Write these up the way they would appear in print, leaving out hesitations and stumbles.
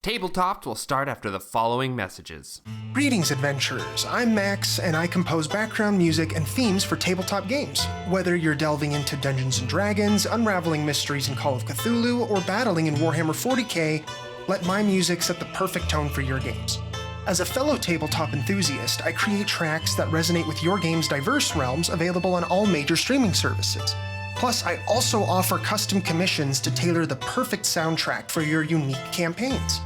Tabletopped will start after the following messages. Greetings, adventurers. I'm Max, and I compose background music and themes for tabletop games. Whether you're delving into Dungeons & Dragons, unraveling mysteries in Call of Cthulhu, or battling in Warhammer 40k, let my music set the perfect tone for your games. As a fellow tabletop enthusiast, I create tracks that resonate with your game's diverse realms, available on all major streaming services. Plus, I also offer custom commissions to tailor the perfect soundtrack for your unique campaigns.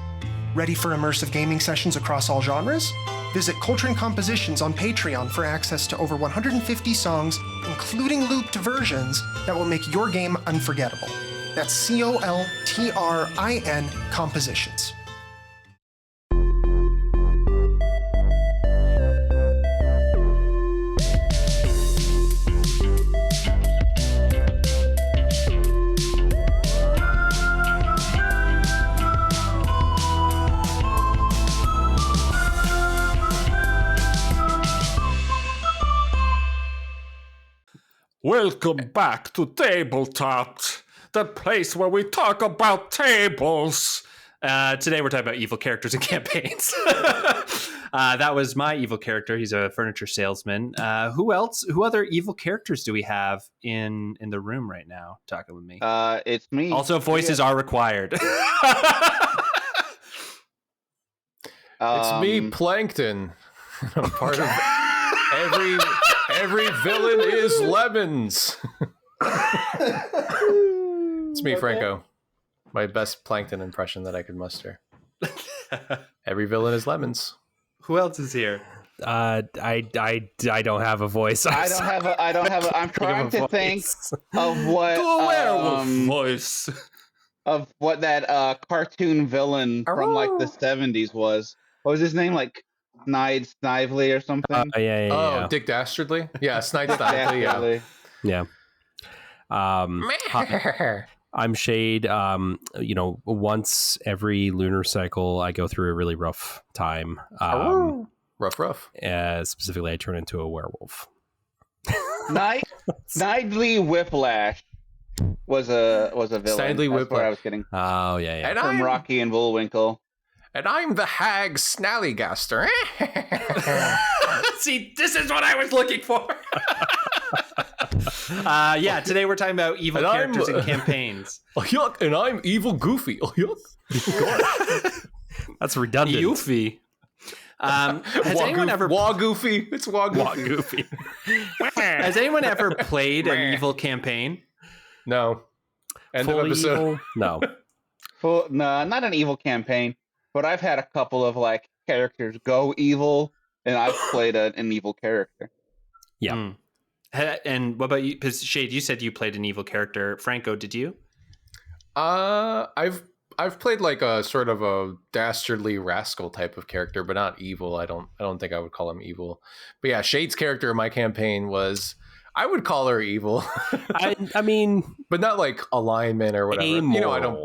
Ready for immersive gaming sessions across all genres? Visit Coltrane Compositions on Patreon for access to over 150 songs, including looped versions, that will make your game unforgettable. That's Coltrin Compositions. Welcome back to Tabletopped, the place where we talk about tables. Today we're talking about evil characters and campaigns. That was my evil character. He's a furniture salesman. Who other evil characters do we have in the room right now talking with me? It's me. Also, voices are required. It's me, Plankton. I'm part of every villain is lemons. It's me, Franco. My best Plankton impression that I could muster. Every villain is lemons. Who else is here? I don't have a voice. I don't have a I'm trying to think of what werewolf voice. Of what that cartoon villain from like the 70s was. What was his name? Like Snively or something? Yeah. Dick Dastardly? Yeah, Snively. Yeah. I'm Shade. Once every lunar cycle, I go through a really rough time. Rough. Specifically, I turn into a werewolf. Snidely Whiplash was a villain. Snidely Whiplash. That's what I was getting. Oh, yeah. And From Rocky and Bullwinkle. And I'm the hag Snallygaster. See, this is what I was looking for. Today we're talking about evil characters and campaigns. Oh, yuck, and I'm evil Goofy. Oh, yuck. That's redundant. Goofy. Has anyone ever... Goofy. It's Goofy. Has anyone ever played an evil campaign? No. End of episode. Evil? No. No, not an evil campaign. But I've had a couple of like characters go evil, and I've played an evil character. Yeah. And what about you? Because Shade, you said you played an evil character. Franco, did you? I've played like a sort of a dastardly rascal type of character, but not evil. I don't think I would call him evil. But yeah, Shade's character in my campaign was, I would call her evil. I mean, but not like alignment or whatever. Amoral. I don't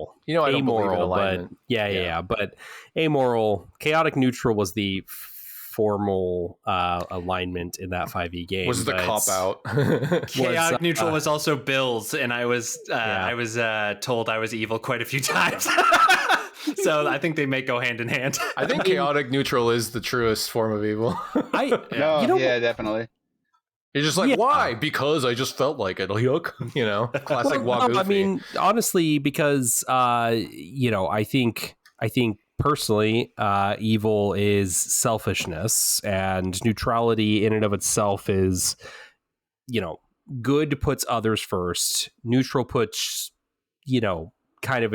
believe in alignment. But yeah. But amoral, chaotic neutral was the formal alignment in that 5e game. Was the cop out? Chaotic neutral was also Bill's, and I was told I was evil quite a few times. So I think they may go hand in hand. I think chaotic neutral is the truest form of evil. Definitely. You're just like, why? Because I just felt like it. Yuck. Classic Wagoofy. I mean, honestly, because I think personally, evil is selfishness, and neutrality in and of itself is, good puts others first. Neutral puts, kind of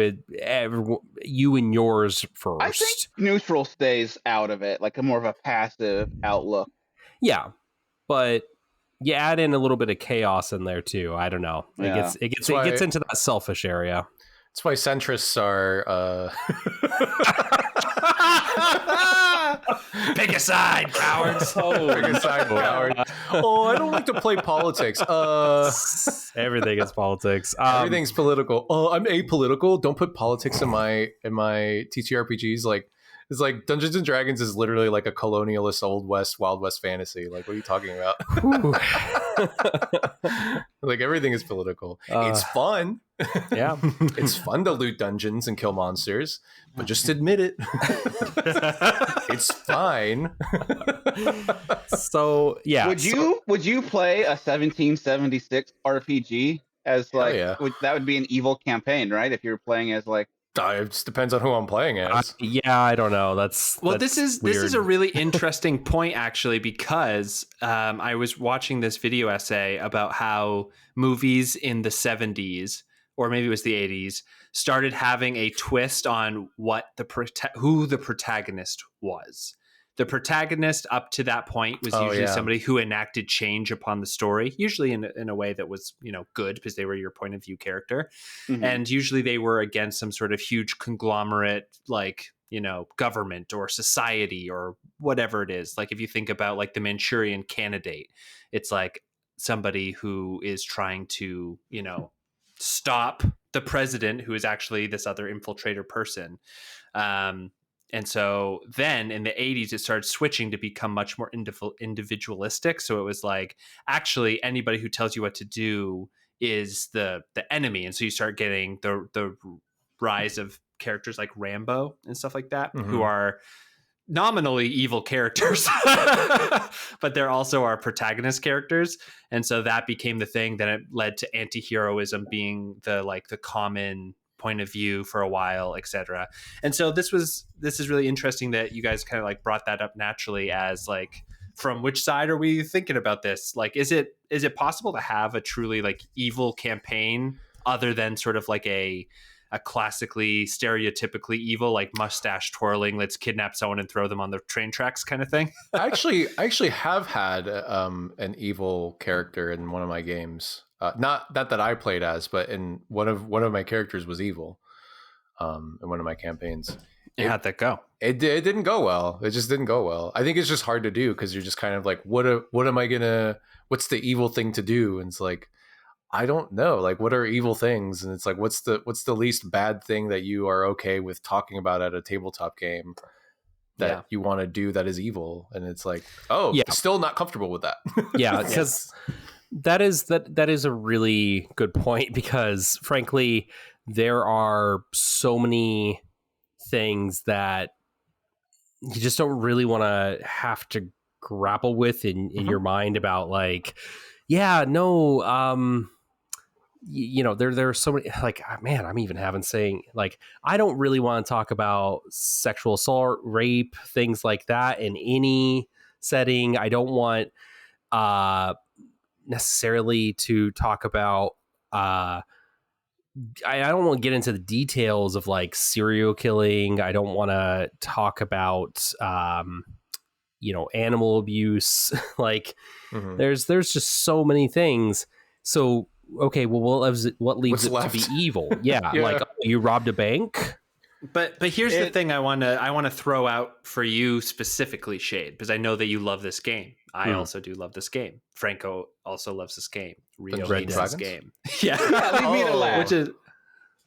you and yours first. I think neutral stays out of it, like a more of a passive outlook. Yeah, but you add in a little bit of chaos in there too. I don't know. Yeah. It gets into that selfish area. That's why centrists are pick a side, cowards. Pick a side, coward. I don't like to play politics. Everything is politics. Everything's political. I'm apolitical. Don't put politics in my TTRPGs. Like, It's like Dungeons and Dragons is literally like a colonialist old west, wild west fantasy. Like, what are you talking about? Like, everything is political. It's fun. Yeah. It's fun to loot dungeons and kill monsters, but just admit it. It's fine. So yeah. Would you play a 1776 RPG as like yeah. that would be an evil campaign, right? If you're playing as like It just depends on who I'm playing as. I don't know. That's this is a really interesting point, actually, because I was watching this video essay about how movies in the 70s, or maybe it was the 80s, started having a twist on what who the protagonist was. The protagonist up to that point was usually somebody who enacted change upon the story, usually in a way that was, good because they were your point of view character. Mm-hmm. And usually they were against some sort of huge conglomerate, like, government or society or whatever it is. Like if you think about like the Manchurian Candidate, it's like somebody who is trying to, stop the president, who is actually this other infiltrator person. And so then in the 80s, it started switching to become much more individualistic. So it was like, actually, anybody who tells you what to do is the enemy. And so you start getting the rise of characters like Rambo and stuff like that, mm-hmm. who are nominally evil characters, but they're also our protagonist characters. And so that became the thing that it led to anti-heroism being the common point of view for a while, etc. And so this is really interesting that you guys kind of like brought that up naturally as like, from which side are we thinking about this? Like, is it possible to have a truly like evil campaign other than sort of like a classically stereotypically evil, like mustache twirling, let's kidnap someone and throw them on the train tracks kind of thing? I actually have had an evil character in one of my games. Not that I played as, but in one of my characters was evil in one of my campaigns. How'd that go? It didn't go well. It just didn't go well. I think it's just hard to do because you're just kind of like, what's the evil thing to do? And it's like, I don't know. Like, what are evil things? And it's like, what's the least bad thing that you are okay with talking about at a tabletop game that you want to do that is evil? And it's like, still not comfortable with that. Yeah, because that is a really good point, because frankly, there are so many things that you just don't really want to have to grapple with in mm-hmm. your mind about like, there are so many, like, man, I'm even saying like, I don't really want to talk about sexual assault, rape, things like that in any setting. I don't want necessarily to talk about I don't want to get into the details of like serial killing. I don't want to talk about animal abuse. Like mm-hmm. there's just so many things. So okay, well, what leaves it to be evil? Yeah, like you robbed a bank. But here's the thing I want to throw out for you specifically, Shade, because I know that you love this game. I also do love this game. Franco also loves this game. Rio hates this game. Yeah, leave me to last.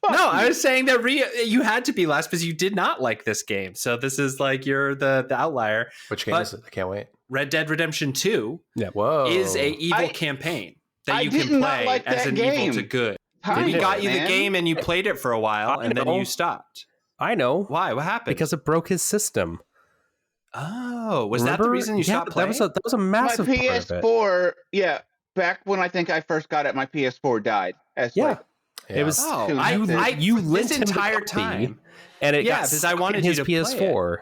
I was saying that Rio, you had to be last because you did not like this game. So this is like you're the outlier. Which game is it? I can't wait. Red Dead Redemption 2 is a evil campaign that you can play as an evil to good. We got you the game and you played it for a while and then you stopped. I know. Why? What happened? Because it broke his system. Oh, was that the reason you stopped playing? That was a massive my PS4, back when I think I first got it, my PS4 died. It was you this entire time. And it got because I wanted his you to PS4. Play it.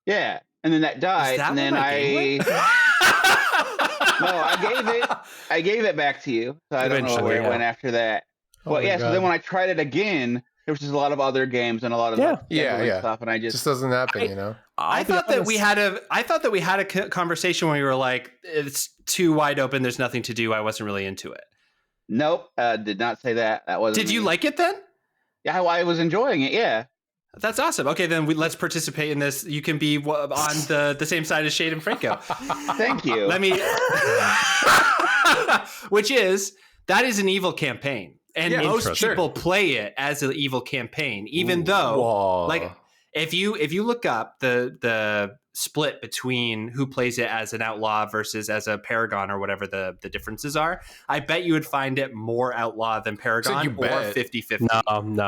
Yeah, and then that died, and then I gave it back to you. So I don't know where it went after that. So then when I tried it again, there was just a lot of other games and a lot of stuff, and I just doesn't happen, I thought that we had a conversation where you were like, it's too wide open, there's nothing to do, I wasn't really into it. Nope, did not say that. That wasn't. Did you like it then? Yeah, I was enjoying it. Yeah, that's awesome. Okay, then let's participate in this. You can be on the same side as Shade and Franco. Thank you. Let me. That is an evil campaign. And most people play it as an evil campaign, even though, like, If you look up the split between who plays it as an outlaw versus as a paragon or whatever the differences are, I bet you would find it more outlaw than paragon or 50-50. No,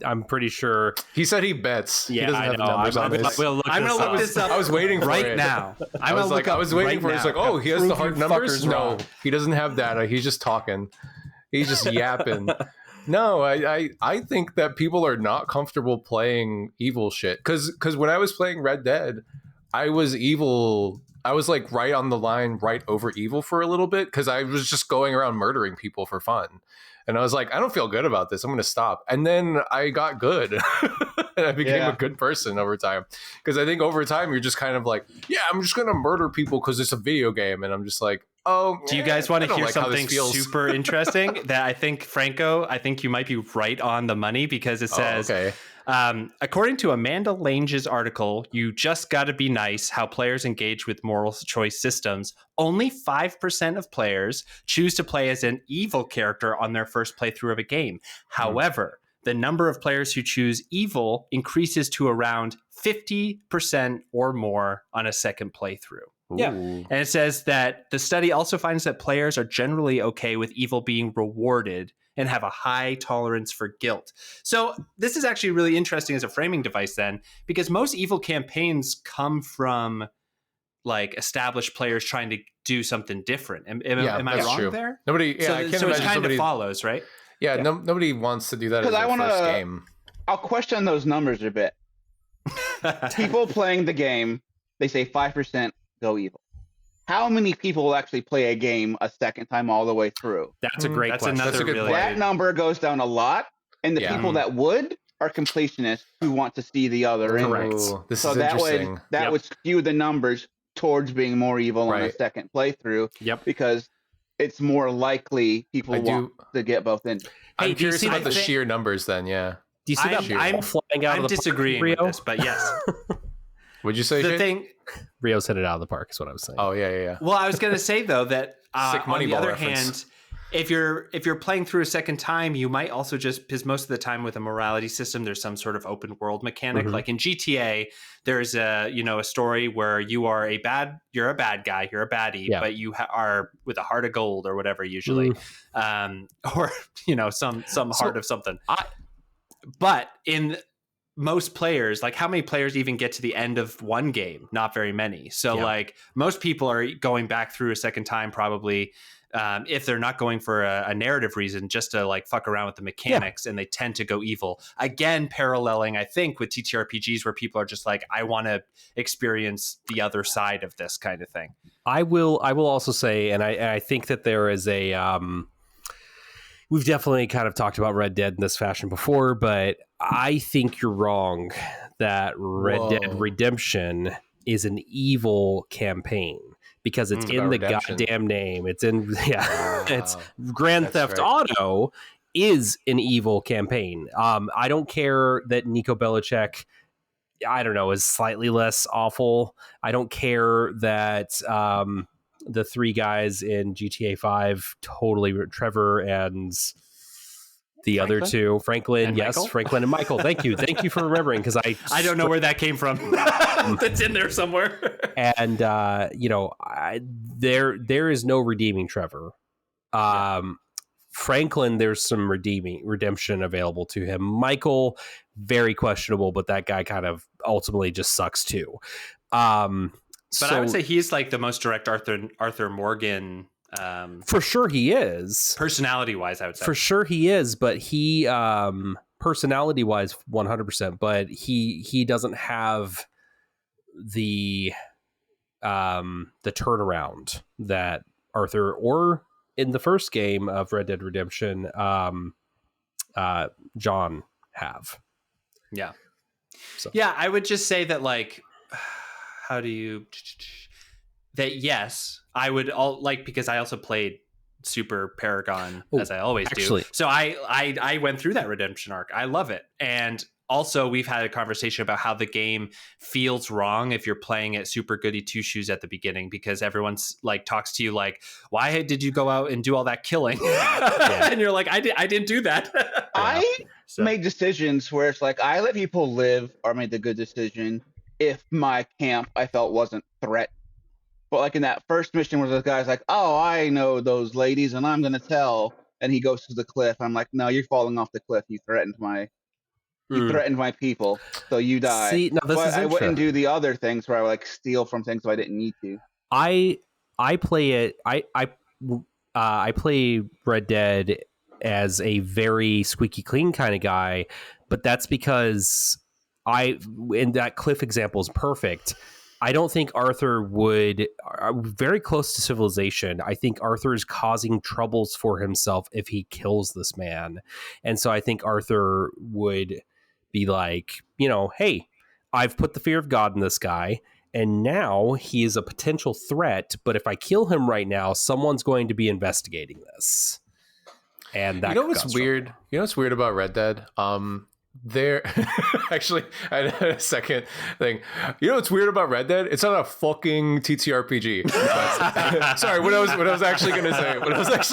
I'm pretty sure. He said he bets. Yeah, he doesn't have the numbers on this. I'm going to look this up. I was waiting for right it. now. I was waiting for it. It's like, oh, he has the hard numbers? No, he doesn't have data. He's just talking. He's just yapping. No, I think that people are not comfortable playing evil shit. Because when I was playing Red Dead, I was evil. I was like right on the line, right over evil for a little bit, because I was just going around murdering people for fun. And I was like, I don't feel good about this. I'm going to stop. And then I got good. And I became a good person over time. Because I think over time, you're just kind of like, yeah, I'm just going to murder people because it's a video game. And I'm just like, oh. Do you guys want to hear something super interesting that I think, Franco, I think you might be right on the money, because it says, according to Amanda Lange's article, You Just Gotta Be Nice, How Players Engage with Moral Choice Systems, only 5% of players choose to play as an evil character on their first playthrough of a game. However, the number of players who choose evil increases to around 50% or more on a second playthrough. Yeah. And it says that the study also finds that players are generally okay with evil being rewarded and have a high tolerance for guilt. So this is actually really interesting as a framing device then, because most evil campaigns come from like established players trying to do something different. Am I wrong there? Nobody, so it kind of follows, right? Yeah, nobody wants to do that as their first game. I'll question those numbers a bit. People playing the game, they say 5% go evil. How many people will actually play a game a second time all the way through? That's a great question. That's really that number goes down a lot, and the people that would are completionists who want to see the other end. So that would skew the numbers towards being more evil on a second playthrough. Yep. Because it's more likely people want to get both in. I'm curious about the sheer numbers then, yeah. Do you see that ball flying out of the park, disagreeing with this, but yes. Would you say Rio's hit it out of the park is what I was saying. Oh, yeah. Well, I was going to say, though, that on the other hand, if you're playing through a second time, you might also just, because most of the time with a morality system, there's some sort of open world mechanic. Like in GTA, there's a story where you're a bad guy, you're a baddie, but you are with a heart of gold or whatever usually, or some heart of something. But in most players, like how many players even get to the end of one game? Not very many. So like most people are going back through a second time probably. If they're not going for a narrative reason, just to like fuck around with the mechanics, and they tend to go evil. Again, paralleling, I think, with TTRPGs where people are just like, I want to experience the other side of this kind of thing. I will also say, and I think that there is a, we've definitely kind of talked about Red Dead in this fashion before, but I think you're wrong that Red Dead Redemption is an evil campaign. Because it's in the goddamn name. It's in, it's Grand Theft Auto is an evil campaign. I don't care that Niko Bellic, is slightly less awful. I don't care that the three guys in GTA 5 totally, Trevor and the other two, Franklin, Franklin and Michael. Thank you for remembering, because I don't know where that came from. That's in there somewhere. And there is no redeeming Trevor. Franklin, there's some redemption available to him. Michael, very questionable, but that guy kind of ultimately just sucks too. But I would say he's like the most direct Arthur Morgan. For sure he is. Personality wise, I would say. For sure he is, but he personality wise 100%, but he doesn't have the turnaround that Arthur, or in the first game of Red Dead Redemption, John have. Yeah. So. Yeah, I would just say that, like, yes, I would because I also played Super Paragon as I always do. So I went through that redemption arc. I love it. And also, we've had a conversation about how the game feels wrong if you're playing it super goody two shoes at the beginning, because everyone's like talks to you like, "Why did you go out and do all that killing?" And you're like, "I didn't do that." I So- made decisions where it's like I let people live or made the good decision if my camp I felt wasn't threat. But like in that first mission where the guy's like, "Oh, I know those ladies and I'm gonna tell," and he goes to the cliff. I'm like, "No, you're falling off the cliff. You threatened my people, so you die." See, now this But is I wouldn't interesting. do the other things where I would like steal from things so I didn't need to. I play it. I play Red Dead as a very squeaky clean kind of guy, but that's because in that cliff example is perfect. I don't think Arthur would very close to civilization. I think Arthur is causing troubles for himself if he kills this man. And so I think Arthur would be like, hey, I've put the fear of God in this guy, and now he is a potential threat, but if I kill him right now, someone's going to be investigating this. And that what's weird? You know what's weird about Red Dead? There actually, I had a second thing. You know what's weird about Red Dead? It's not a fucking TTRPG. Sorry, what I was actually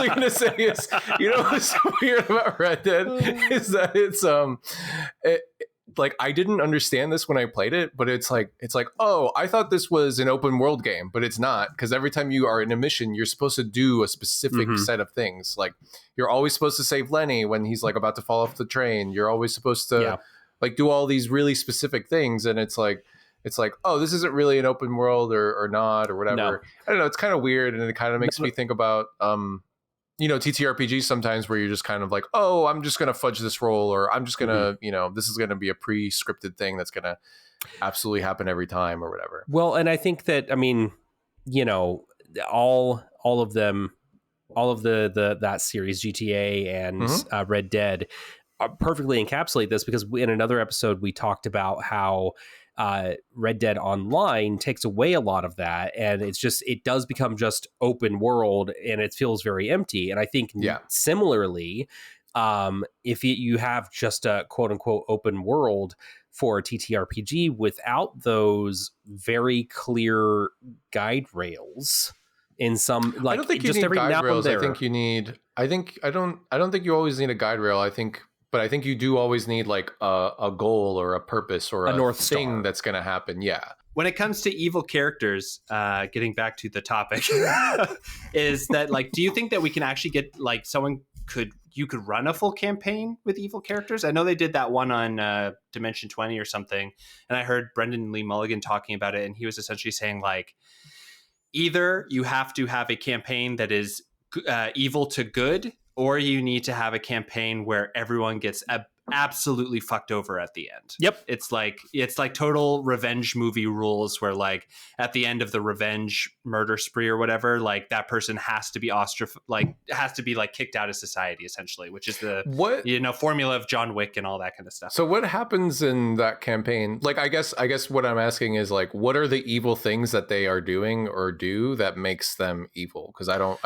gonna say is, you know what's weird about Red Dead is that it's like I didn't understand this when I played it, but it's like, oh, I thought this was an open world game, but it's not, because every time you are in a mission, you're supposed to do a specific set of things. Like you're always supposed to save Lenny when he's like about to fall off the train. You're always supposed to like do all these really specific things, and it's like, oh, this isn't really an open world or not or whatever. No. I don't know. It's kind of weird, and it kind of makes me think about TTRPGs sometimes where you're just kind of like, oh, I'm just going to fudge this roll, or I'm just going to, this is going to be a pre-scripted thing that's going to absolutely happen every time or whatever. Well, and I think that, all of them, all of that series, GTA and Red Dead, perfectly encapsulate this, because in another episode we talked about how Red Dead Online takes away a lot of that, and it does become just open world, and it feels very empty. And I think similarly, if you have just a quote unquote open world for a TTRPG without those very clear guide rails, in some, like, I don't think you just need every guide now rails. and there, I don't think you always need a guide rail. But I think you do always need like a goal or a purpose or a North thing Star that's going to happen. Yeah. When it comes to evil characters, getting back to the topic, is that like, do you think that we can actually get like you could run a full campaign with evil characters? I know they did that one on Dimension 20 or something, and I heard Brendan Lee Mulligan talking about it, and he was essentially saying like, either you have to have a campaign that is evil to good, or you need to have a campaign where everyone gets absolutely fucked over at the end. Yep. It's like total revenge movie rules, where like at the end of the revenge murder spree or whatever, like that person has to be kicked out of society, essentially, which is the formula of John Wick and all that kind of stuff. So what happens in that campaign? Like, I guess what I'm asking is like, what are the evil things that they are doing or do that makes them evil? Because I don't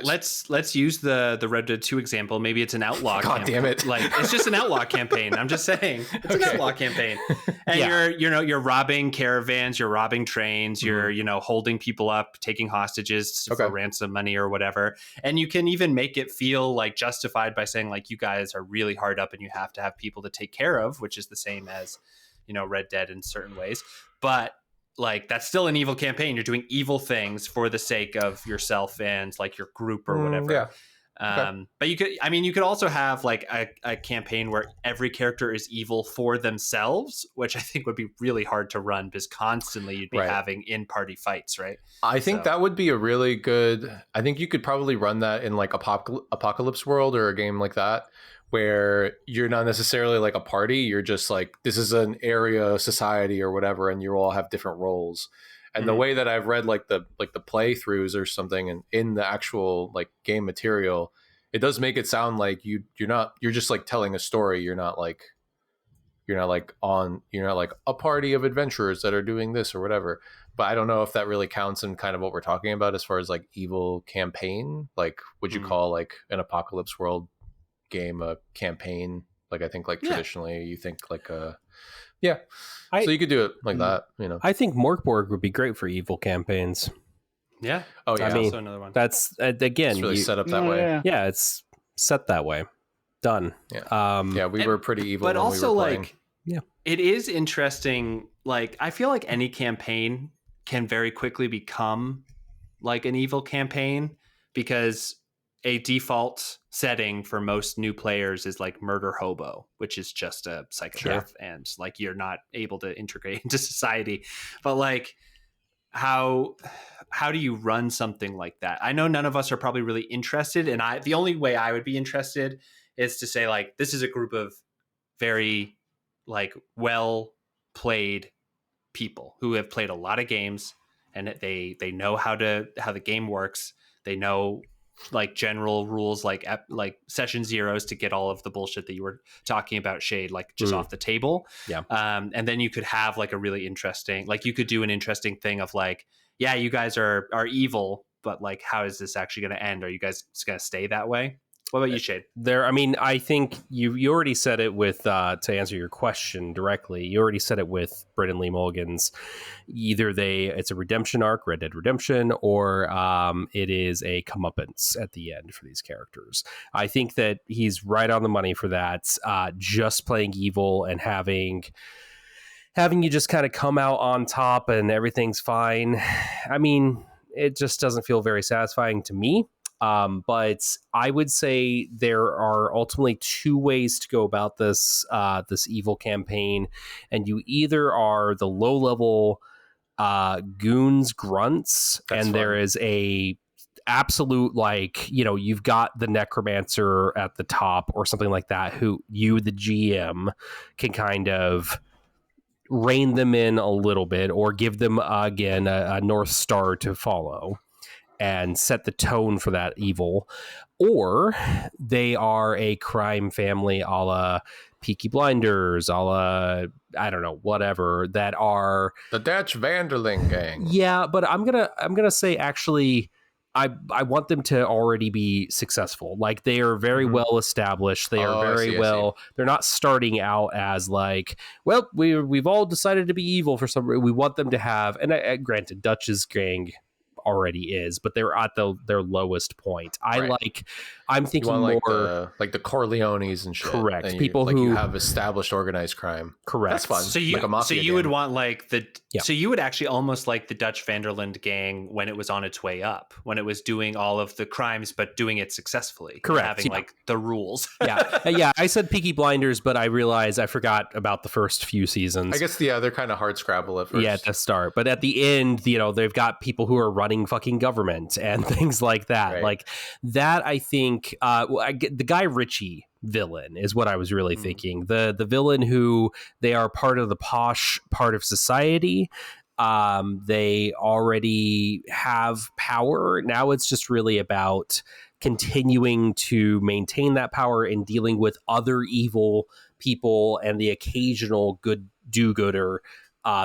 let's use the Red Dead 2 example. Maybe it's an outlaw God campaign. Damn it. Like, it's just an outlaw campaign. I'm just saying, it's an outlaw campaign, and you're robbing caravans, you're robbing trains, you're holding people up, taking hostages for ransom money or whatever, and you can even make it feel like justified by saying like, you guys are really hard up and you have to have people to take care of, which is the same as Red Dead in certain ways, but like that's still an evil campaign. You're doing evil things for the sake of yourself and like your group or whatever. But you could also have like a campaign where every character is evil for themselves, which I think would be really hard to run, because constantly you'd be having in-party fights, right? I think that would be a really good, I think you could probably run that in like Apocalypse World or a game like that, where you're not necessarily like a party, you're just like, this is an area society or whatever, and you all have different roles. And the way that I've read like the playthroughs or something, and in the actual like game material, it does make it sound like you're just like telling a story. You're not like a party of adventurers that are doing this or whatever. But I don't know if that really counts in kind of what we're talking about as far as like evil campaign. Like, would you call like an Apocalypse World game a campaign? Like I think like Yeah. traditionally you think like so you could do it like that, you know. I think Morkborg would be great for evil campaigns. Yeah. Oh I yeah, mean, Also another one. that's again, it's really set up that No, way. yeah. it's set that way. Done. Yeah. Yeah, we were pretty evil But when also, we were playing. like, Yeah. it is interesting. Like, I feel like any campaign can very quickly become like an evil campaign because a default setting for most new players is like murder hobo, which is just a psychopath and like you're not able to integrate into society. But like, how do you run something like that? I know none of us are probably really interested, and the only way I would be interested is to say like this is a group of very like well played people who have played a lot of games and they know how the game works. They know like general rules like session zeros to get all of the bullshit that you were talking about, Shade, like just off the table. Yeah. And then you could have like a really interesting, like you could do an interesting thing of like, yeah, you guys are evil, but like how is this actually going to end? Are you guys going to stay that way? What about you, Shade? I mean, I think you already said it with to answer your question directly. You already said it with Brendan Lee Mulligan's. Either it's a redemption arc, Red Dead Redemption, or it is a comeuppance at the end for these characters. I think that he's right on the money for that. Just playing evil and having you just kind of come out on top and everything's fine. I mean, it just doesn't feel very satisfying to me. But I would say there are ultimately two ways to go about this evil campaign, and you either are the low level goons grunts, That's and fun. there is a absolute like you've got the necromancer at the top or something like that who you the GM can kind of rein them in a little bit or give them again a North Star to follow and set the tone for that evil, or they are a crime family a la Peaky Blinders, a la, I don't know, whatever, that are The Dutch Vanderling gang. Yeah, but I'm gonna say actually I want them to already be successful. Like they are very well established. They are very well. They're not starting out as like, well, we've all decided to be evil for some reason. We want them to have, and granted, Dutch's gang already is, but they're at their lowest point. I'm thinking you want more like the Corleones and shit. Correct. And People like who you have established organized crime. Correct. That's fun. So you like a mafia would game. want like Yeah. so you would actually almost like the Dutch Vanderland gang when it was on its way up, when it was doing all of the crimes but doing it successfully. Correct. Having Yeah. like the rules. yeah. I said Peaky Blinders, but I realized I forgot about the first few seasons. I guess they're kind of hard scrabble at first. Yeah, at the start, but at the end, they've got people who are running fucking government and things like that. Right. Like that, I think the Guy Ritchie villain is what I was really thinking. The villain who they are part of the posh part of society. They already have power. Now it's just really about continuing to maintain that power and dealing with other evil people and the occasional good do-gooder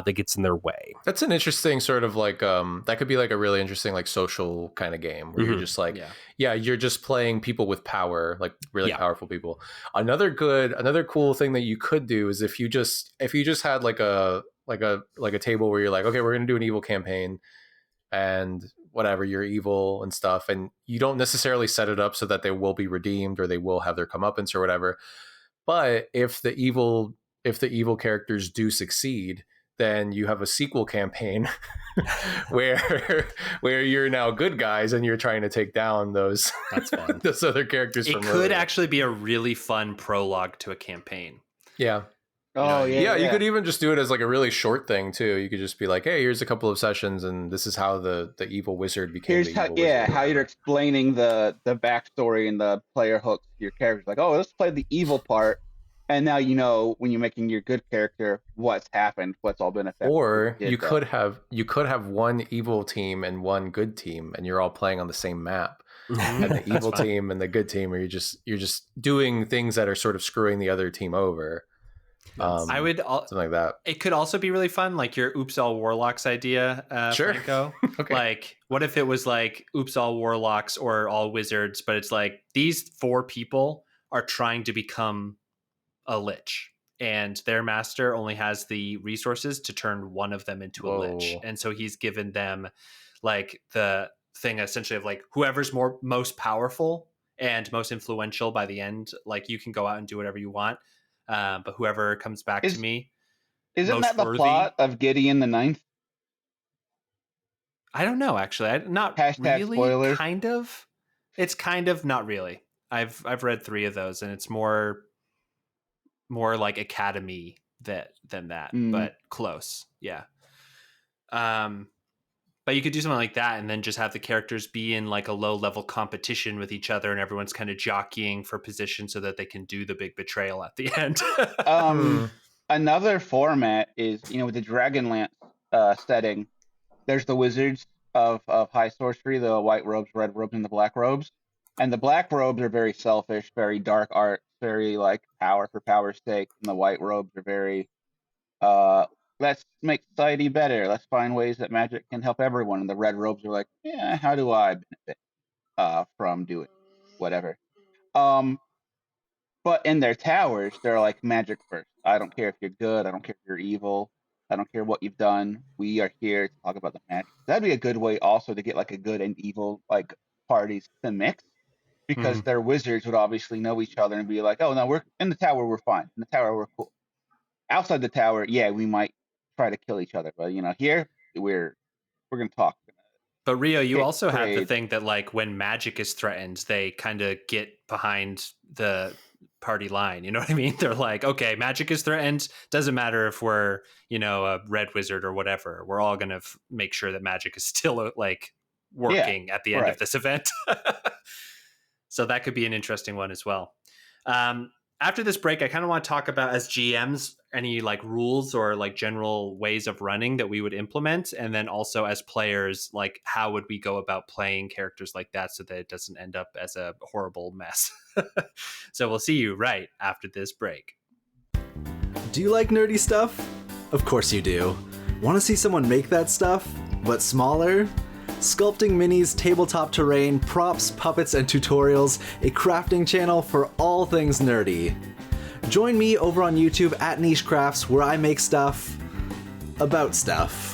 that gets in their way. That's an interesting sort of like that could be like a really interesting like social kind of game where you're just like you're just playing people with power, like really powerful people. Another cool thing that you could do is if you just had like a table where you're like, okay, we're gonna do an evil campaign and whatever, you're evil and stuff, and you don't necessarily set it up so that they will be redeemed or they will have their comeuppance or whatever. But if the evil characters do succeed, then you have a sequel campaign where you're now good guys and you're trying to take down those That's fun. those other characters. It could actually be a really fun prologue to a campaign. Yeah. Oh yeah. You could even just do it as like a really short thing too. You could just be like, hey, here's a couple of sessions and this is how the evil wizard became Here's the how evil wizard. how you're explaining the backstory and the player hooks to your characters. Like, oh, let's play the evil part. And now you know when you're making your good character what's happened, what's all been affected. Or you could have one evil team and one good team, and you're all playing on the same map. And the evil team and the good team, or you're just doing things that are sort of screwing the other team over. I would something like that. It could also be really fun, like your Oops All Warlocks idea, Sure. Franco. Okay. Like, what if it was like Oops All Warlocks or all wizards, but it's like these 4 people are trying to become a lich, and their master only has the resources to turn one of them into a lich. Whoa. And so he's given them like the thing essentially of like whoever's most powerful and most influential by the end, like you can go out and do whatever you want. But whoever comes back to me, Isn't most that the worthy- plot of Gideon the Ninth? I don't know, actually. Not Hashtag really. spoilers. Kind of. It's kind of not really. I've read 3 of those, and it's more like Academy than that, but close. Yeah. But you could do something like that, and then just have the characters be in like a low level competition with each other, and everyone's kind of jockeying for position so that they can do the big betrayal at the end. Another format is, with the Dragonlance setting, there's the wizards of high sorcery, the white robes, red robes, and the black robes. And the black robes are very selfish, very dark art, very like power for power's sake. And the white robes are very, let's make society better. Let's find ways that magic can help everyone. And the red robes are like, yeah, how do I benefit from doing whatever? But in their towers, they're like magic first. I don't care if you're good. I don't care if you're evil. I don't care what you've done. We are here to talk about the magic. That'd be a good way also to get like a good and evil like parties to mix, because their wizards would obviously know each other and be like, oh no, we're in the tower, we're fine. In the tower, we're cool. Outside the tower, yeah, we might try to kill each other, but here we're gonna talk. But Rio, you also have the trade. thing that like when magic is threatened, they kind of get behind the party line. You know what I mean? They're like, okay, magic is threatened. Doesn't matter if we're, a red wizard or whatever. We're all going to make sure that magic is still like working at the end of this event. So that could be an interesting one as well. After this break, I kind of want to talk about, as GMs, any like rules or like general ways of running that we would implement. And then also as players, like how would we go about playing characters like that so that it doesn't end up as a horrible mess. So we'll see you right after this break. Do you like nerdy stuff? Of course you do. Want to see someone make that stuff, but smaller? Sculpting Minis, tabletop terrain, props, puppets, and tutorials, a crafting channel for all things nerdy. Join me over on YouTube at Niche Crafts, where I make stuff about stuff.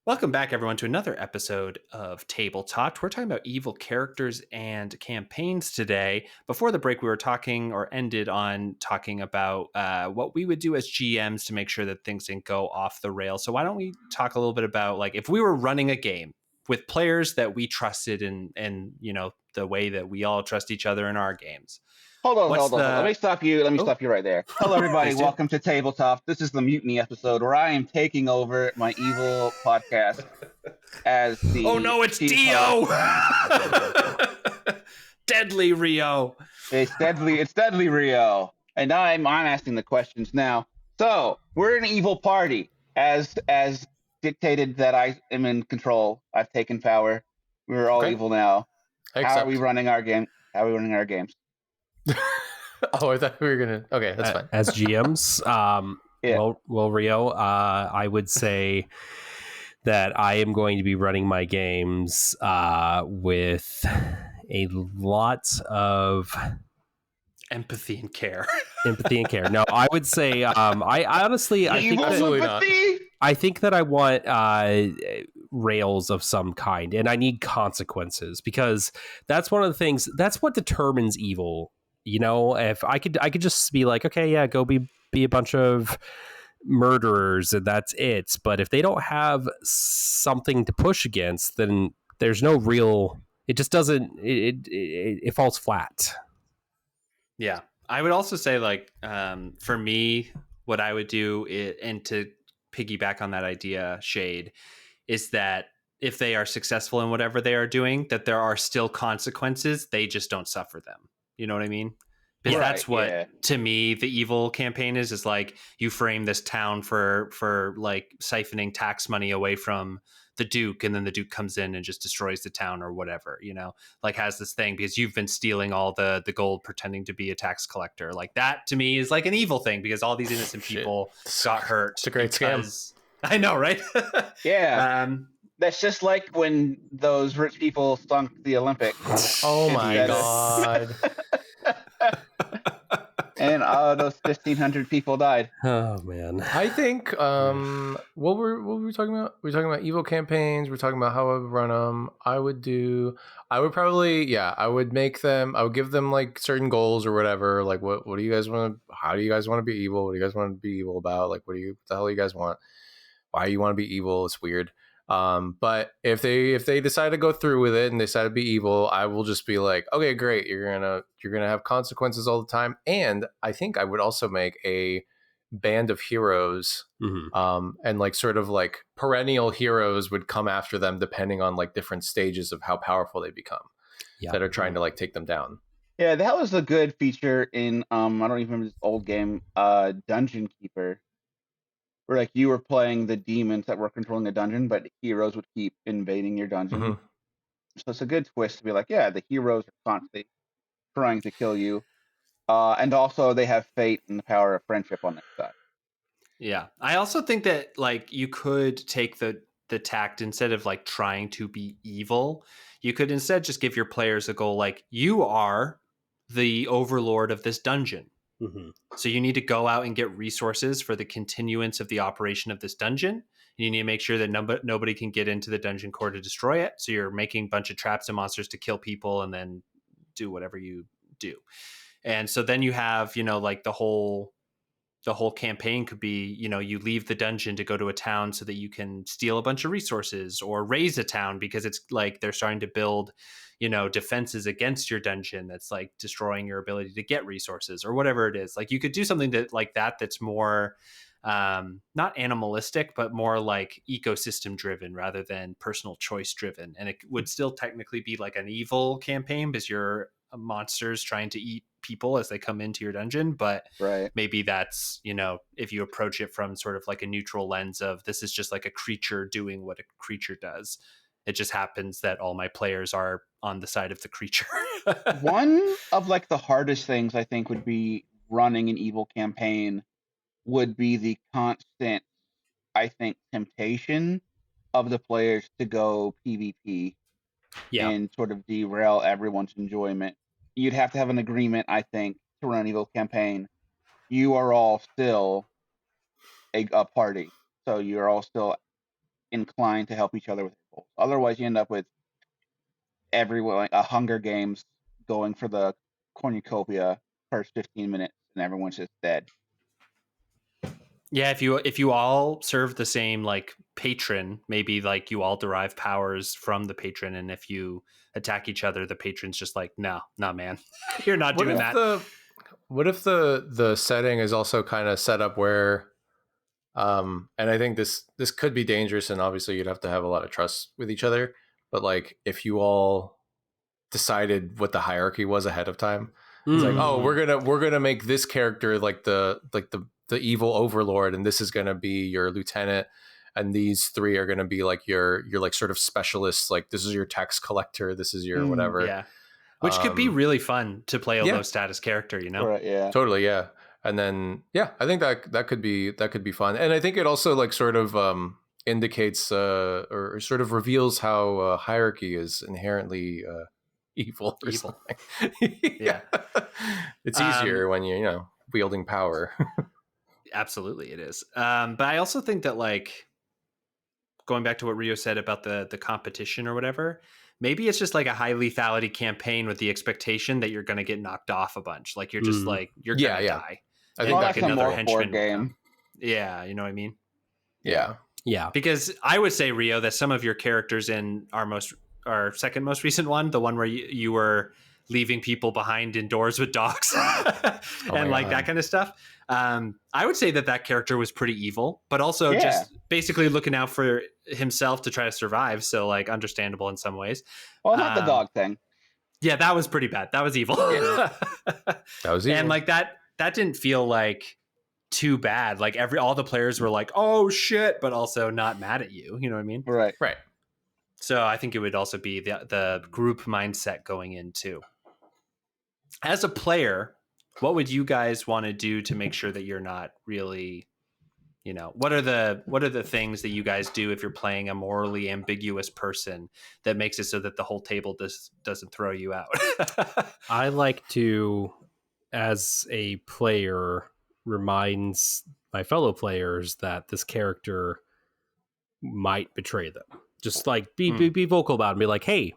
Welcome back, everyone, to another episode of Table Talk. We're talking about evil characters and campaigns today. Before the break, we were talking or ended on talking about what we would do as GMs to make sure that things didn't go off the rails. So why don't we talk a little bit about like if we were running a game with players that we trusted and the way that we all trust each other in our games. Hold on. Let me stop you. Stop you right there. Hello, everybody. Welcome to Tabletop. This is the Mutiny episode where I am taking over my evil podcast as the. Oh no, it's Dio! Deadly Rio. It's deadly Rio, and I'm asking the questions now. So we're an evil party, as dictated that I am in control. I've taken power. We're all evil now. How are we running our game? How are we running our games? Oh, I thought we were gonna. Okay, that's fine. As GMs, well, Rio, I would say that I am going to be running my games with a lot of empathy and care. No, I would say, I honestly, I think that I want rails of some kind, and I need consequences, because that's one of the things. That's what determines evil. If I could just be like, okay, yeah, go be a bunch of murderers and that's it. But if they don't have something to push against, then there's no real. It just doesn't. It falls flat. Yeah, I would also say like for me, what I would do and to piggyback on that idea, Shade, is that if they are successful in whatever they are doing, that there are still consequences. They just don't suffer them. You know what I mean? Because that's what, to me, the evil campaign is like you frame this town for like siphoning tax money away from the Duke, and then the Duke comes in and just destroys the town or whatever, like has this thing because you've been stealing all the gold pretending to be a tax collector. Like that to me is like an evil thing because all these innocent people got hurt. It's a great scam. I know, right? Yeah. That's just like when those rich people sunk the Olympics. Oh my God. And those 1,500 people died. Oh man. I think what were we talking about? We're talking about evil campaigns. We're talking about how I would run them. I would probably I would make them. I would give them like certain goals or whatever. Like what do you guys want to? How do you guys want to be evil? What do you guys want to be evil about? Like what the hell do you guys want? Why you want to be evil? It's weird. But if they decide to go through with it and decide to be evil, I will just be like, okay, great. You're gonna have consequences all the time. And I think I would also make a band of heroes, and like sort of like perennial heroes would come after them depending on like different stages of how powerful they become, that are trying to like take them down. Yeah, that was a good feature in I don't even remember this old game, Dungeon Keeper, where like you were playing the demons that were controlling the dungeon, but heroes would keep invading your dungeon. So it's a good twist to be like, yeah, the heroes are constantly trying to kill you, and also they have fate and the power of friendship on their side. Yeah, I also think that like you could take the tact, instead of like trying to be evil, you could instead just give your players a goal like, you are the overlord of this dungeon. So you need to go out and get resources for the continuance of the operation of this dungeon. You need to make sure that nobody can get into the dungeon core to destroy it. So you're making a bunch of traps and monsters to kill people and then do whatever you do. And so then you have, like the whole campaign could be, you leave the dungeon to go to a town so that you can steal a bunch of resources, or raise a town because it's like they're starting to build, defenses against your dungeon that's like destroying your ability to get resources, or whatever it is. Like you could do something that's more not animalistic, but more like ecosystem driven rather than personal choice driven. And it would still technically be like an evil campaign because you're monsters trying to eat people as they come into your dungeon, but maybe that's, if you approach it from sort of like a neutral lens of, this is just like a creature doing what a creature does. It just happens that all my players are on the side of the creature. One of like the hardest things I think would be running an evil campaign would be the constant, I think, temptation of the players to go PvP and sort of derail everyone's enjoyment. You'd have to have an agreement, I think, to run an evil campaign. You are all still a party, so you're all still inclined to help each other with your goals. Otherwise, you end up with everyone like a Hunger Games going for the cornucopia first 15 minutes, and everyone's just dead. Yeah, if you all serve the same like patron, maybe like you all derive powers from the patron, and if you attack each other, the patron's just like, no, man, you're not doing that. What if the setting is also kind of set up where, and I think this could be dangerous, and obviously you'd have to have a lot of trust with each other. But like, if you all decided what the hierarchy was ahead of time, it's like, oh, we're gonna make this character like the evil overlord, and this is gonna be your lieutenant, and these three are gonna be like your like sort of specialists. Like this is your tax collector, this is your whatever. Yeah. Which could be really fun to play a low status character, Right, yeah. Totally, yeah. And then I think that could be fun. And I think it also like sort of indicates or sort of reveals how hierarchy is inherently evil. Yeah. It's easier when you're wielding power. Absolutely it is. But I also think that like going back to what Rio said about the competition or whatever, maybe it's just like a high lethality campaign with the expectation that you're going to get knocked off a bunch. Like you're just like, you're going to die. I think like another henchman game. Yeah. You know what I mean? Yeah. Yeah. Because I would say, Rio, that some of your characters in our second most recent one, the one where you were leaving people behind indoors with dogs and like that kind of stuff. I would say that character was pretty evil, but also just basically looking out for himself to try to survive. So like understandable in some ways. Well, not the dog thing. Yeah, that was pretty bad. That was evil. That was evil. And like that didn't feel like too bad. Like all the players were like, oh shit, but also not mad at you. You know what I mean? Right. So I think it would also be the group mindset going in too. As a player, what would you guys want to do to make sure that you're not really, what are the things that you guys do if you're playing a morally ambiguous person that makes it so that the whole table doesn't throw you out? I like to as a player, reminds my fellow players that this character might betray them. Just like be vocal about it and be like, hey,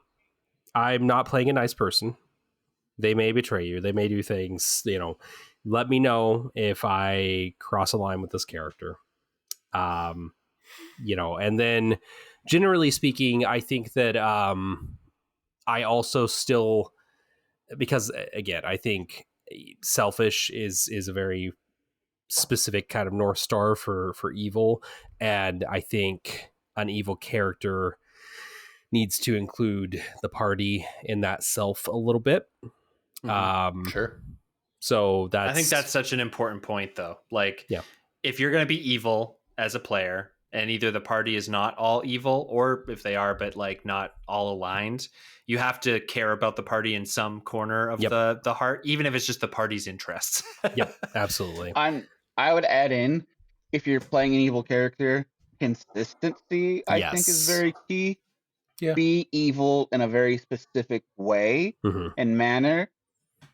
I'm not playing a nice person. They may betray you. They may do things, let me know if I cross a line with this character. And then generally speaking, I think that I also still, because again, I think selfish is a very specific kind of North Star for evil. And I think an evil character needs to include the party in that self a little bit. Sure. So I think that's such an important point, though. Like, yeah. If you're going to be evil as a player, and either the party is not all evil, or if they are, but like not all aligned, you have to care about the party in some corner of the heart, even if it's just the party's interests. Yep, absolutely. I would add in, if you're playing an evil character, consistency, I think, is very key. Yeah. Be evil in a very specific way and manner.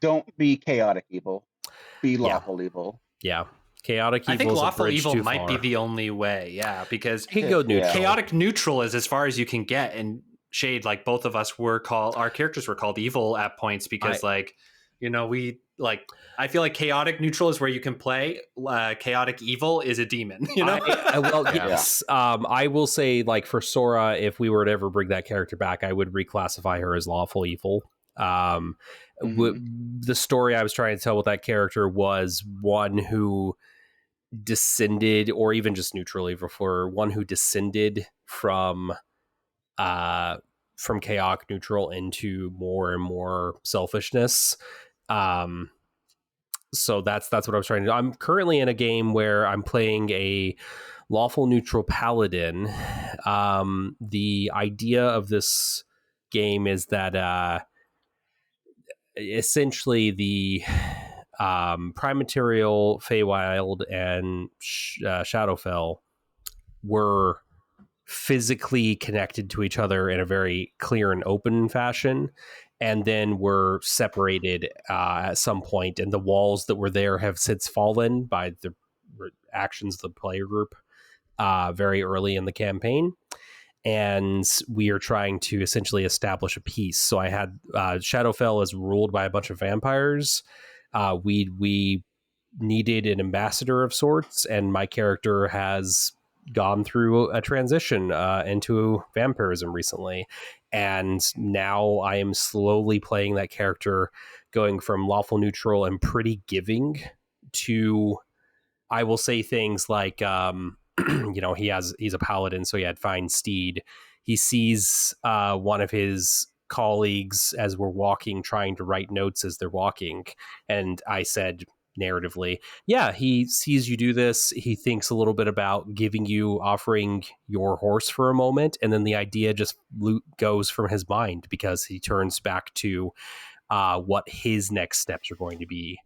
Don't be chaotic evil. Be lawful evil. Yeah. Chaotic evil. I think lawful evil might be the only way. Yeah, because chaotic neutral is as far as you can get. And Shade, like both of us our characters were called evil at points because we like, I feel like chaotic neutral is where you can play. Chaotic evil is a demon, Yes. I will say, like, for Sora, if we were to ever bring that character back, I would reclassify her as lawful evil. The story I was trying to tell with that character was one who descended, or even just neutral evil, for one who descended from chaotic neutral into more and more selfishness. So that's what I was trying to do. I'm currently in a game where I'm playing a lawful neutral paladin. The idea of this game is that essentially the Prime Material, Feywild, and Shadowfell were physically connected to each other in a very clear and open fashion, and then were separated at some point, and the walls that were there have since fallen by the actions of the player group very early in the campaign. And we are trying to essentially establish a peace. So I had Shadowfell is ruled by a bunch of vampires. We needed an ambassador of sorts, and my character has gone through a transition into vampirism recently. And now I am slowly playing that character, going from lawful neutral and pretty giving to, I will say things like, he's a paladin, so he had fine steed. He sees one of his colleagues as we're walking, trying to write notes as they're walking. And I said narratively, yeah, he sees you do this. He thinks a little bit about offering your horse for a moment. And then the idea just goes from his mind because he turns back to what his next steps are going to be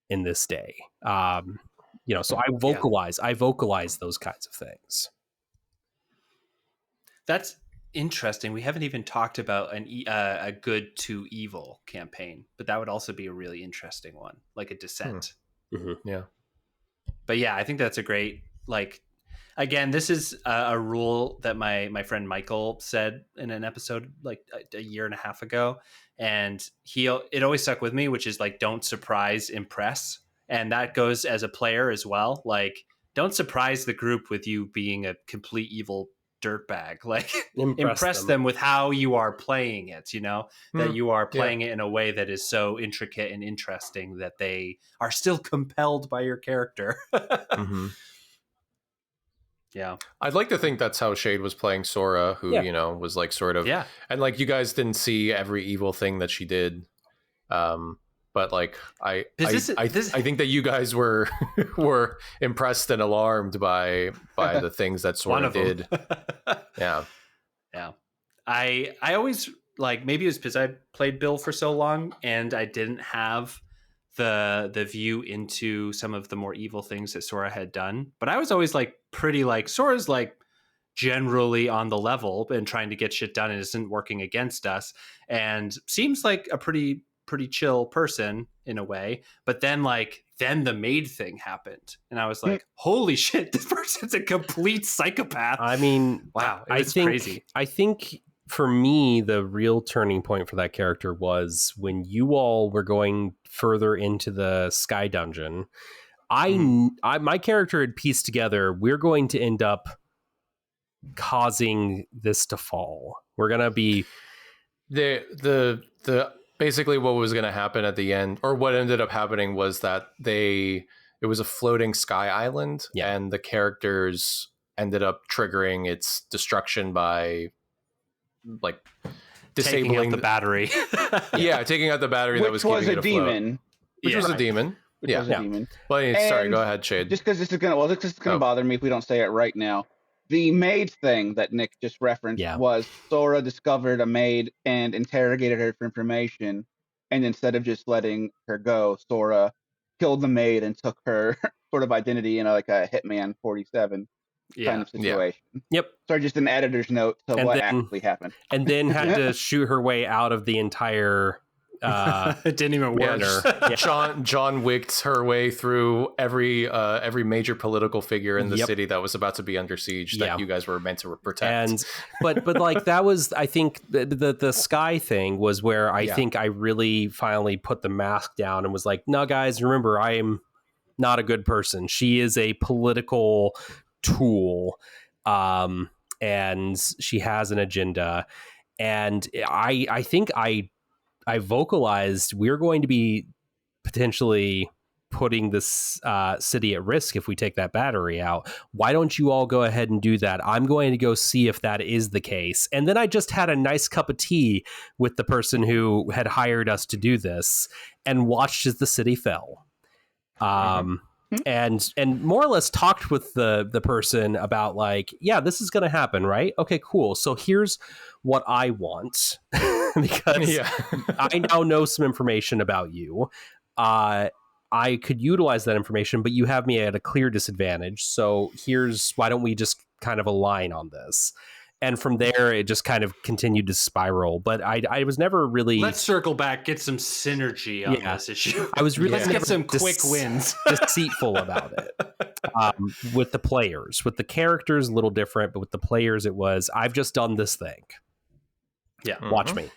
in this day. So I vocalize those kinds of things. That's interesting. We haven't even talked about a good to evil campaign, but that would also be a really interesting one, like a descent. Yeah. But yeah, I think that's a great, again, this is a rule that my friend Michael said in an episode like a year and a half ago, and it always stuck with me, which is like, don't surprise, impress. And that goes as a player as well. Like, don't surprise the group with you being a complete evil dirtbag. Like, impress them with how you are playing it, that you are playing it in a way that is so intricate and interesting that they are still compelled by your character. Yeah. I'd like to think that's how Shade was playing Sora, who, was like sort of, and like you guys didn't see every evil thing that she did. But like I think that you guys were impressed and alarmed by the things that Sora did. Yeah. I always, like, maybe it was because I played Bill for so long and I didn't have the view into some of the more evil things that Sora had done. But I was always like pretty like Sora's like generally on the level and trying to get shit done and isn't working against us, and seems like a pretty pretty chill person in a way, but then the maid thing happened, and I was like, holy shit, this person's a complete psychopath. I mean, wow, it's crazy. I think for me, the real turning point for that character was when you all were going further into the Sky Dungeon. My character had pieced together, we're going to end up causing this to fall. We're gonna be the basically what was going to happen at the end, or what ended up happening, was that it was a floating sky island, and the characters ended up triggering its destruction by like disabling taking out the battery. Taking out the battery that was keeping it afloat. Which was a demon. Which was a demon. But sorry, go ahead, Shade. Just because this is gonna bother me if we don't say it right now. The maid thing that Nick just referenced was Sora discovered a maid and interrogated her for information, and instead of just letting her go, Sora killed the maid and took her sort of identity in like a Hitman 47 kind of situation. Yep. Sorry, just an editor's note to what actually happened. And then had to shoot her way out of the entire it didn't even work. John Wicked her way through every major political figure in the city that was about to be under siege that you guys were meant to protect. And but like that was, I think the Sky thing was where I think I really finally put the mask down and was like, no guys, remember, I am not a good person. She is a political tool, and she has an agenda. And I think I vocalized, we're going to be potentially putting this city at risk if we take that battery out. Why don't you all go ahead and do that? I'm going to go see if that is the case. And then I just had a nice cup of tea with the person who had hired us to do this and watched as the city fell. And more or less talked with the person about like, yeah, this is going to happen, right? Okay, cool. So here's what I want, because I now know some information about you. I could utilize that information, but you have me at a clear disadvantage. So why don't we just kind of align on this? And from there, it just kind of continued to spiral. But I was never really... Let's circle back, get some synergy on this issue. I was really... Let's get some quick wins. Deceitful about it. With the players. With the characters, a little different. But with the players, it was, I've just done this thing. Yeah. Watch me.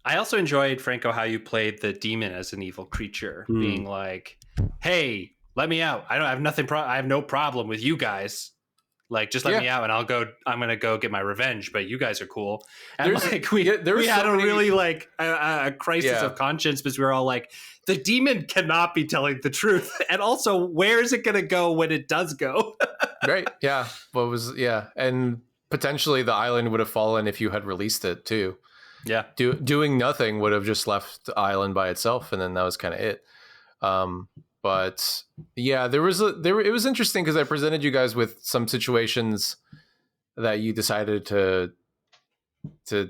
I also enjoyed, Franco, how you played the demon as an evil creature. Being like, hey, let me out. I have no problem with you guys. Like, just let me out, and I'm going to go get my revenge, but you guys are cool. And we had a really like a crisis of conscience, because we were all like, the demon cannot be telling the truth. And also, where is it going to go when it does go? Right. Yeah. And potentially the island would have fallen if you had released it too. Yeah. Doing nothing would have just left the island by itself. And then that was kind of it. But yeah, it was interesting because I presented you guys with some situations that you decided to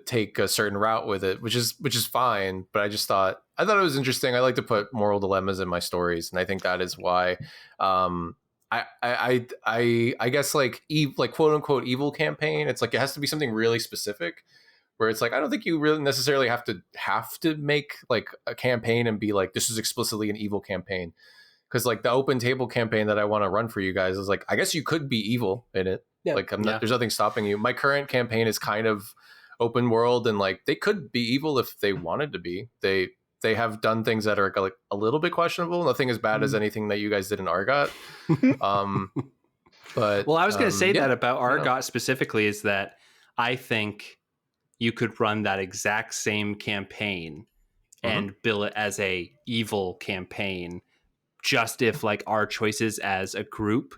take a certain route with it, which is fine. But I thought it was interesting. I like to put moral dilemmas in my stories, and I think that is why I guess like quote unquote evil campaign. It's like it has to be something really specific. Where it's like, I don't think you really necessarily have to make like a campaign and be like, this is explicitly an evil campaign. Because like the open table campaign that I want to run for you guys is like, I guess you could be evil in it. Yeah. Like there's nothing stopping you. My current campaign is kind of open world, and like they could be evil if they wanted to be. They have done things that are like a little bit questionable. Nothing as bad as anything that you guys did in Argot. But well, I was going to say that about Argot specifically, is that I think you could run that exact same campaign and bill it as a evil campaign, just if like our choices as a group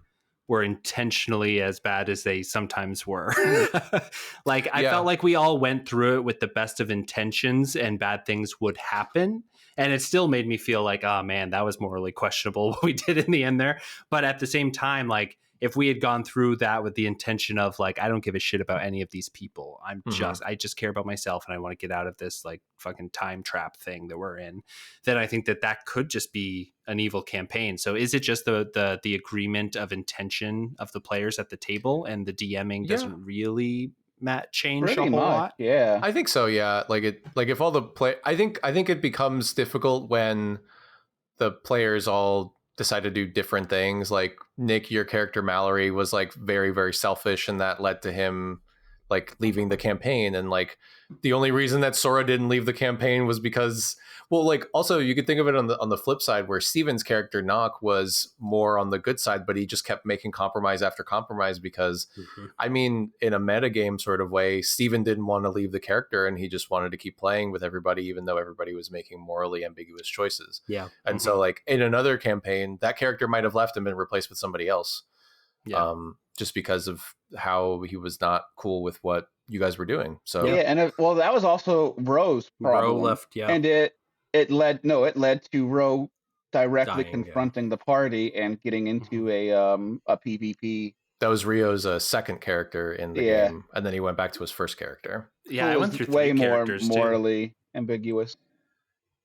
were intentionally as bad as they sometimes were. Like I felt like we all went through it with the best of intentions and bad things would happen. And it still made me feel like, oh man, that was morally questionable what we did in the end there. But at the same time, like if we had gone through that with the intention of like, I don't give a shit about any of these people. I just care about myself and I want to get out of this like fucking time trap thing that we're in. Then I think that could just be an evil campaign. So is it just the agreement of intention of the players at the table, and the DMing doesn't really Matt change Pretty a whole much, lot? yeah. I think so. Yeah, if all the play, I think it becomes difficult when the players all decide to do different things. Like Nick, your character Mallory was like very, very selfish, and that led to him like leaving the campaign. And like the only reason that Sora didn't leave the campaign was because, well, like also you could think of it on the flip side, where Steven's character Nock was more on the good side, but he just kept making compromise after compromise because, I mean, in a metagame sort of way, Steven didn't want to leave the character, and he just wanted to keep playing with everybody, even though everybody was making morally ambiguous choices. Yeah. And so like in another campaign, that character might have left and been replaced with somebody else. Yeah. Just because of how he was not cool with what you guys were doing. So Yeah, and well, that was also Ro's problem. Ro left, yeah. And it led to Ro directly Dying, confronting the party and getting into a PvP. that was Rio's second character in the game, and then he went back to his first character. Yeah, Who I went was through 3 way more characters too. morally ambiguous.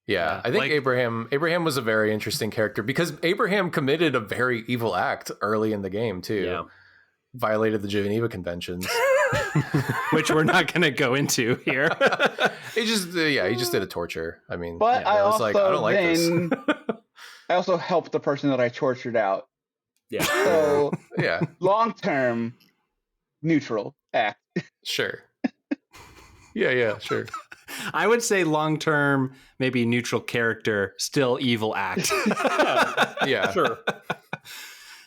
Yeah, I think like- Abraham was a very interesting character because Abraham committed a very evil act early in the game too. Yeah. Violated the Geneva Conventions. Which we're not going to go into here. He just did a torture. I mean, But yeah, I was also like, I don't like this. I also helped the person that I tortured out. Yeah. So Yeah, long term, neutral act. sure. Yeah, sure. I would say long-term, maybe neutral character, still evil act. Yeah, Sure.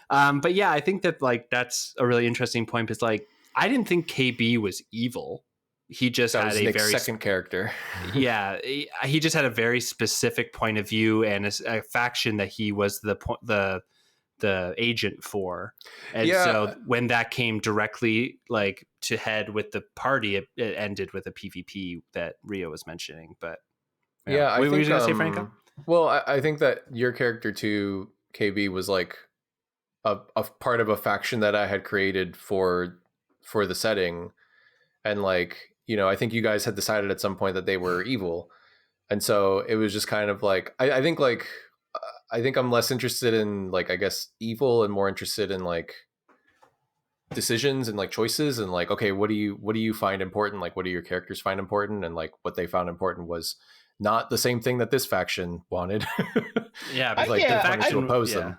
But yeah, I think that like that's a really interesting point because like I didn't think KB was evil. He just That had was a Nick's very second character. yeah. He just had a very specific point of view and a faction that he was the agent for. And Yeah. so when that came directly like to head with the party, it ended with a PvP that Rio was mentioning. But Yeah, I what think, were you gonna say, Franco? Well, I think that your character too, KB, was like a part of a faction that I had created for the setting, and like, you know, I think you guys had decided at some point that they were evil, and so it was just kind of like I think I'm less interested in like, I guess, evil and more interested in like decisions and like choices and like, okay, what do you find important? Like, what do your characters find important? And like what they found important was not the same thing that this faction wanted. Yeah, It's like yeah, the faction to oppose them.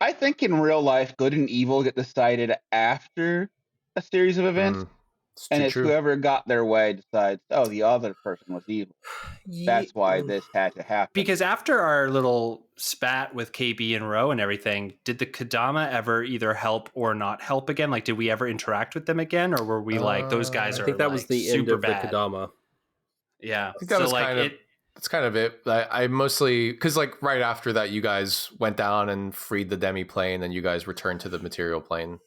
I think in real life, good and evil get decided after a series of events, and it's whoever got their way decides, oh, the other person was evil. That's why this had to happen. Because after our little spat with KB and Ro and everything, did the Kadama ever either help or not help again? Like, did we ever interact with them again, or were we like, those guys I are? think that like, was the end super of bad. the Kadama. Yeah, I think that was like kind of that's kind of it. I mostly, because like right after that, you guys went down and freed the demi plane, and you guys returned to the material plane.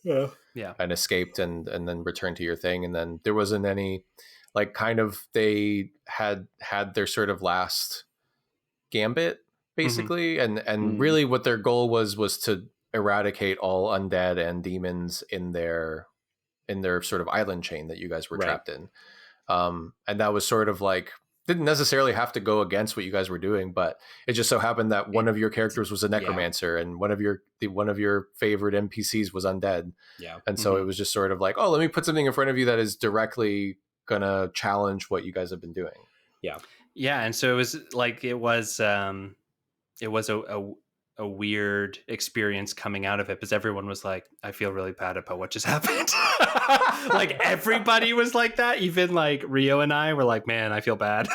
Yeah. And escaped and then returned to your thing, and then there wasn't any like kind of, they had their sort of last gambit basically, and really what their goal was to eradicate all undead and demons in their sort of island chain that you guys were trapped in, and that was sort of like, didn't necessarily have to go against what you guys were doing, but it just so happened that one of your characters was a necromancer, and one of your favorite NPCs was undead. Yeah. And so it was just sort of like, oh, let me put something in front of you that is directly gonna challenge what you guys have been doing. Yeah, and so it was like it was a weird experience coming out of it because everyone was like, I feel really bad about what just happened. Like everybody was like that. Even like Rio and I were like, man, I feel bad.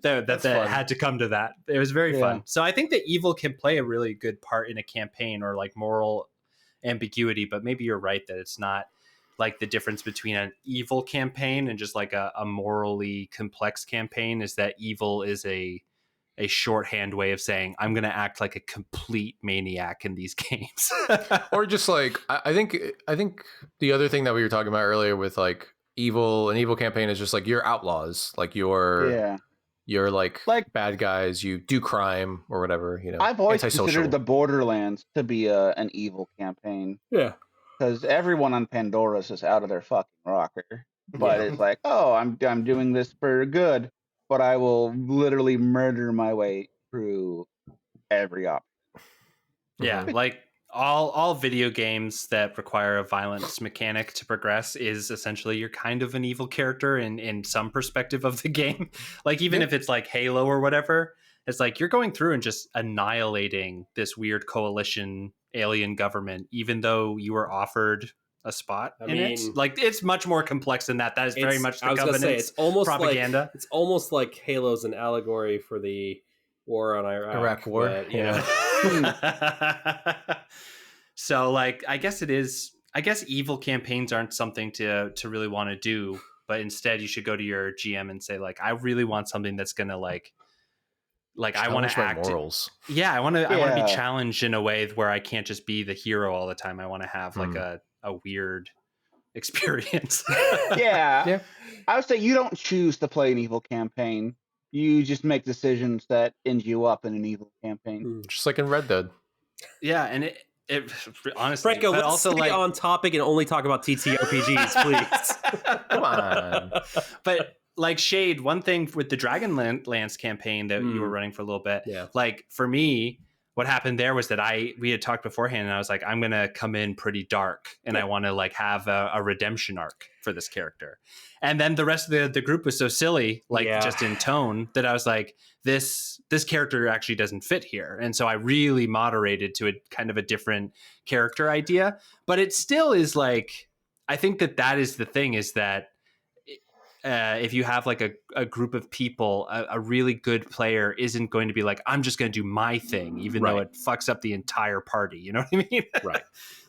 that had to come to that. It was very fun. So I think that evil can play a really good part in a campaign, or like moral ambiguity, but maybe you're right that it's not like the difference between an evil campaign and just like a morally complex campaign is that evil is a shorthand way of saying I'm going to act like a complete maniac in these games. Or just like, I think the other thing that we were talking about earlier with like evil, an evil campaign is just like you're outlaws, like you're like bad guys, you do crime or whatever, you know. I've always antisocial. considered the Borderlands to be an evil campaign. Yeah. Because everyone on Pandora's is out of their fucking rocker. But it's like, oh, I'm doing this for good, but I will literally murder my way through every option. Yeah, like all video games that require a violence mechanic to progress is essentially you're kind of an evil character in some perspective of the game. Like even if it's like Halo or whatever, it's like you're going through and just annihilating this weird coalition alien government, even though you were offered a spot in it. Like it's much more complex than that. That is very much the Covenant's propaganda. Like, it's almost like Halo's an allegory for the war on Iraq War. But, So like I guess evil campaigns aren't something to really want to do, but instead you should go to your GM and say like I really want something that's gonna like I want to act morals. Yeah, I want to be challenged in a way where I can't just be the hero all the time. I want to have like a weird experience. Yeah. I would say you don't choose to play an evil campaign. You just make decisions that end you up in an evil campaign. Just like in Red Dead. Yeah, and it honestly, Franco, but let's also stay on topic and only talk about TTRPGs, please. Come on. But like Shade, one thing with the Dragonlance campaign that you were running for a little bit, like for me, what happened there was that we had talked beforehand and I was like, I'm going to come in pretty dark and I want to like have a redemption arc for this character. And then the rest of the group was so silly, like just in tone, that I was like, this character actually doesn't fit here. And so I really moderated to a kind of a different character idea, but it still is like, I think that is the thing is that if you have like a group of people, a really good player isn't going to be like, I'm just going to do my thing, even though it fucks up the entire party. You know what I mean? Right.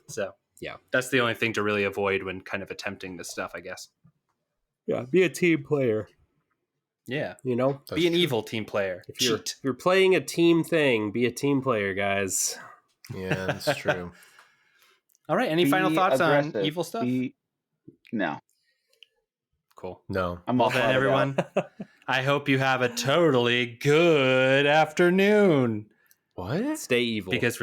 So yeah, that's the only thing to really avoid when kind of attempting this stuff, I guess. Yeah. Be a team player. Yeah. You know, be an evil team player. If you're playing a team thing, be a team player, guys. Yeah, that's true. All right. Any final thoughts on evil stuff? No. Cool. No. I'm all then, everyone. I hope you have a totally good afternoon. What? Stay evil. Because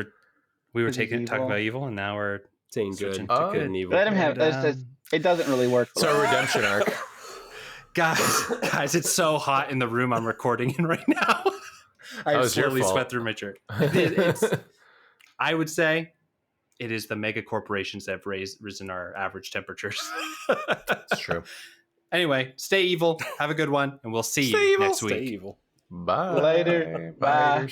we were talking about evil, and now we're saying good to good and evil. Let him have. It doesn't really work. It's our redemption arc. Guys, it's so hot in the room I'm recording in right now. I slowly sweat through my shirt. I would say it is the mega corporations that have risen our average temperatures. It's true. Anyway, stay evil. Have a good one, and we'll see you next week. Stay evil. Bye. Later. Bye. Bye.